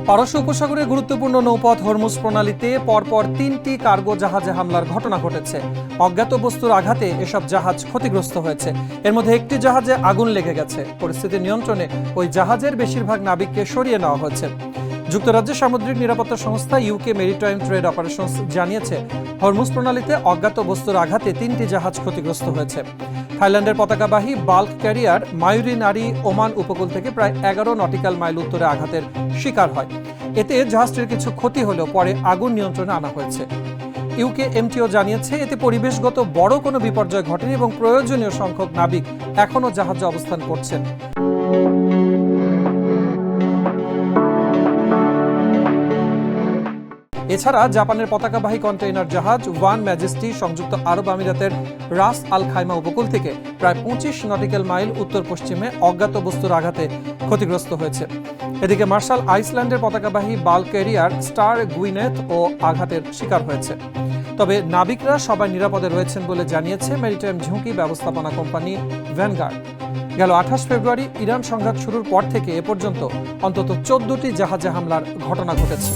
পারস্য উপসাগরের গুরুত্বপূর্ণ নৌপথ হরমুজ প্রণালীতে পরপর 3টি কার্গো জাহাজে হামলার ঘটনা ঘটেছে। অজ্ঞাত বস্তুর আঘাতে এসব জাহাজ ক্ষতিগ্রস্ত হয়েছে। এর মধ্যে একটি জাহাজে আগুন লেগে গেছে। পরিস্থিতি নিয়ন্ত্রণে ওই জাহাজের বেশিরভাগ নাবিককে সরিয়ে নেওয়া হয়েছে। যুক্তরাজ্যের সামুদ্রিক নিরাপত্তা সংস্থা ইউকে মেরিটাইম ট্রেড অপারেশনস জানিয়েছে, হরমুজ প্রণালীতে অজ্ঞাত বস্তুর আঘাতে 3টি জাহাজ ক্ষতিগ্রস্ত হয়েছে। থাইল্যান্ডের পতাকাবাহী বাল্ক ক্যারিয়ার মায়ুরি নারী ওমান উপকূল থেকে প্রায় 11 নটিক্যাল মাইল উত্তরে আঘাতের শিকার হয়। এতে জাহাজটির কিছু ক্ষতি হলেও পরে আগুন নিয়ন্ত্রণে আনা হয়েছে। ইউকে এমটিও জানিয়েছে, এতে পরিবেশগত বড় কোনো বিপর্যয় ঘটেনি এবং প্রয়োজনীয় সংখ্যক নাবিক এখনও জাহাজে অবস্থান করছেন। এছাড়া জাপানের পতাকাবাহী কন্টেইনার জাহাজ ওয়ান ম্যাজেস্টি সংযুক্ত আরব আমিরাতের রাস আল খাইমা উপকূল থেকে প্রায় 25 নটিক্যাল মাইল উত্তর পশ্চিমে অজ্ঞাত বস্তুর আঘাতে ক্ষতিগ্রস্ত হয়েছে। এদিকে মার্শাল আইসল্যান্ডের পতাকাবাহী বাল্ক ক্যারিয়ার স্টার গুইনেথ ও আঘাতের শিকার হয়েছে। তবে নাবিকরা সবাই নিরাপদে রয়েছেন বলে জানিয়েছে মেরিটাইম ঝুঁকি ব্যবস্থাপনা কোম্পানি ভ্যানগার্ড। গেল 28 ফেব্রুয়ারি ইরান সংঘাত শুরুর পর থেকে এ পর্যন্ত অন্তত 14টি জাহাজে হামলার ঘটনা ঘটেছে।